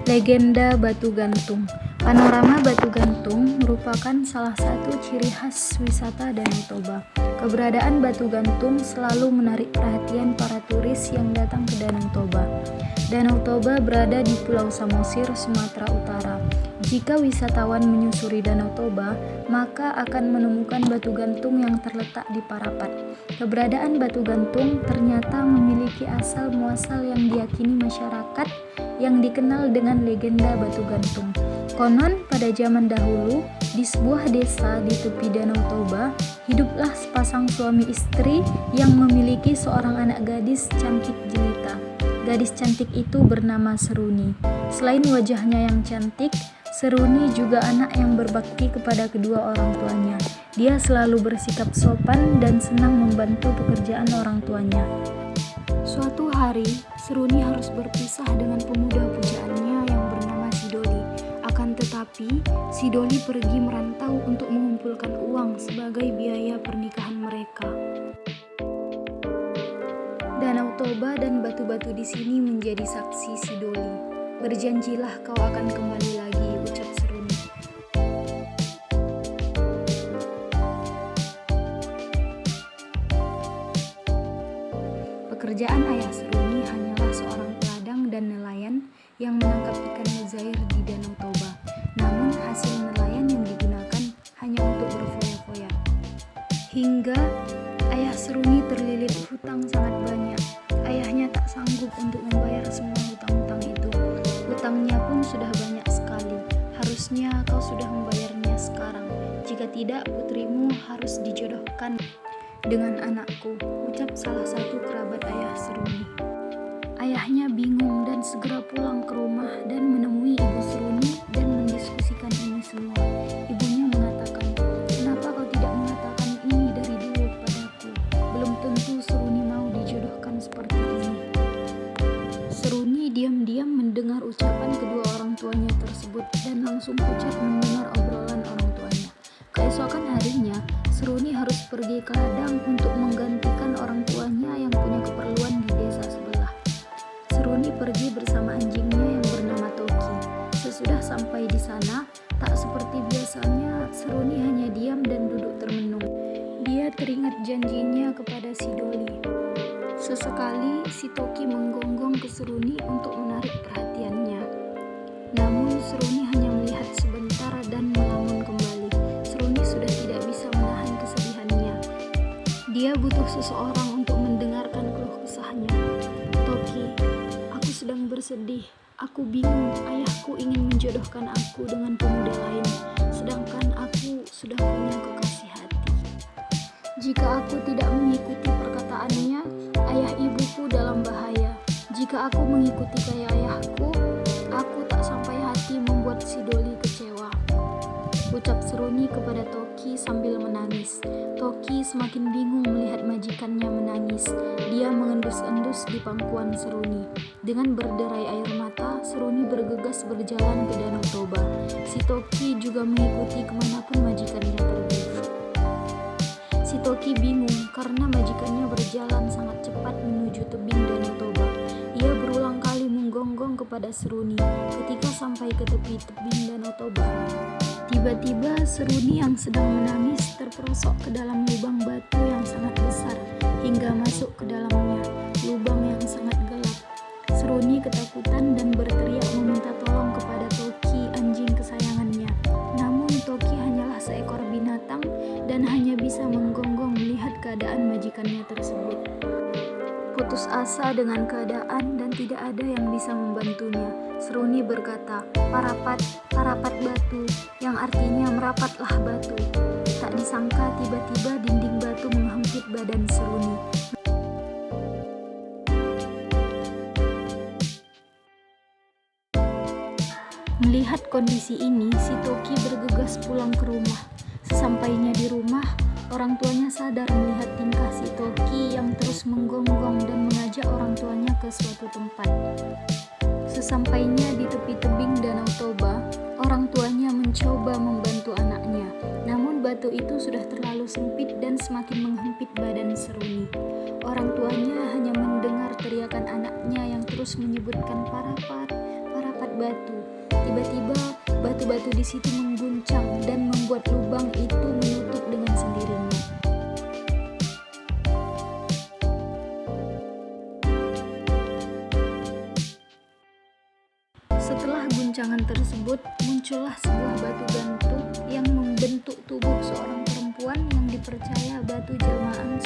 Legenda Batu Gantung. Panorama Batu Gantung merupakan salah satu ciri khas wisata Danau Toba. Keberadaan Batu Gantung selalu menarik perhatian para turis yang datang ke Danau Toba. Danau Toba berada di Pulau Samosir, Sumatera Utara. Jika wisatawan menyusuri Danau Toba, maka akan menemukan batu gantung yang terletak di Parapat. Keberadaan batu gantung ternyata memiliki asal muasal yang diyakini masyarakat yang dikenal dengan legenda batu gantung. Konon pada zaman dahulu, di sebuah desa di tepi Danau Toba, hiduplah sepasang suami istri yang memiliki seorang anak gadis cantik jelita. Gadis cantik itu bernama Seruni. Selain wajahnya yang cantik, Seruni juga anak yang berbakti kepada kedua orang tuanya. Dia selalu bersikap sopan dan senang membantu pekerjaan orang tuanya. Suatu hari, Seruni harus berpisah dengan pemuda pujaannya yang bernama Sidoli. Akan tetapi, Sidoli pergi merantau untuk mengumpulkan uang sebagai biaya pernikahan mereka. Danau Toba dan batu-batu di sini menjadi saksi Sidoli. Berjanjilah kau akan kembali lagi, ucap Seruni. Pekerjaan ayah Seruni hanyalah seorang peladang dan nelayan yang menangkap ikan mujair di Danau Toba. Namun hasil nelayan yang digunakan hanya untuk berfoya-foya. Hingga ayah Seruni terlilit hutang sangat banyak. Ayahnya tak sanggup untuk membayar semua hutang-hutang itu. Hutangnya pun sudah banyak sekali. Harusnya kau sudah membayarnya sekarang. Jika tidak, putrimu harus dijodohkan dengan anakku, ucap salah satu kerabat ayah Seruni. Ayahnya bingung dan segera pulang ke rumah dan menemui ibu Seruni dan mendiskusikan ini semua. Ibunya mengatakan, "Kenapa kau tidak mengatakan ini dari dulu padaku? Belum tentu Seruni mau dijodohkan seperti ini." Seruni diam-diam mendengar ucapan kedua orang tuanya tersebut dan langsung pucat mendengar obrolan orang tuanya. Keesokan harinya, Seruni harus pergi ke ladang untuk menggantikan orang tuanya yang punya keperluan di desa sebelah. Seruni pergi bersama anjingnya yang bernama Toki. Sesudah sampai di sana, tak seperti biasanya, Seruni hanya diam dan duduk termenung. Dia teringat janjinya kepada Sidoli. Sesekali si Toki menggonggong ke Seruni untuk menarik perhatiannya. Namun Seruni hanya melihat sebentar dan melamun kembali. Seruni sudah tidak bisa menahan kesedihannya. Dia butuh seseorang untuk mendengarkan keluh kesahnya. "Toki, aku sedang bersedih. Aku bingung. Ayahku ingin menjodohkan aku dengan pemuda lain, sedangkan aku sudah punya kekasih hati. Jika aku tidak mengikuti perkataannya, ayah ibuku dalam bahaya. Jika aku mengikuti gaya ayahku, aku tak sampai hati membuat Sidoli kecewa," ucap Seruni kepada Toki sambil menangis. Toki semakin bingung melihat majikannya menangis. Dia mengendus-endus di pangkuan Seruni. Dengan berderai air mata, Seruni bergegas berjalan ke Danau Toba. Si Toki juga mengikuti kemanapun majikannya pergi. Si Toki bingung karena majikannya berjalan sangat cepat menuju tebing Danau Toba. Ia berulang kali menggonggong kepada Seruni. Ketika sampai ke tepi tebing Danau Toba, tiba-tiba Seruni yang sedang menangis terperosok ke dalam lubang batu yang sangat besar hingga masuk ke dalamnya, lubang yang sangat gelap. Seruni ketakutan dan berteriak meminta tolong kepada Toki, anjing kesayangannya. Namun Toki hanyalah seekor binatang dan hanya bisa menggonggong melihat keadaan majikannya tersebut. Putus asa dengan keadaan dan tidak ada yang bisa membantunya, Seruni berkata, "Parapat, parapat batu," yang artinya merapatlah batu. Tak disangka tiba-tiba dinding batu menghempit badan Seruni. Melihat kondisi ini, si Toki bergegas pulang ke rumah. Sesampainya di rumah, orang tuanya sadar melihat tingkah si Toki yang terus menggonggong dan mengajak orang tuanya ke suatu tempat. Sesampainya di tepi tebing Danau Toba, orang tuanya mencoba membantu anaknya. Namun batu itu sudah terlalu sempit dan semakin menghempit badan Seruni. Orang tuanya hanya mendengar teriakan anaknya yang terus menyebutkan "Parapat, parapat batu. Tiba-tiba batu-batu di situ mengguncang dan membuat lubang itu menutup dengan sendirinya. Setelah guncangan tersebut, muncullah sebuah batu gantung yang membentuk tubuh seorang perempuan yang dipercaya batu jelmaan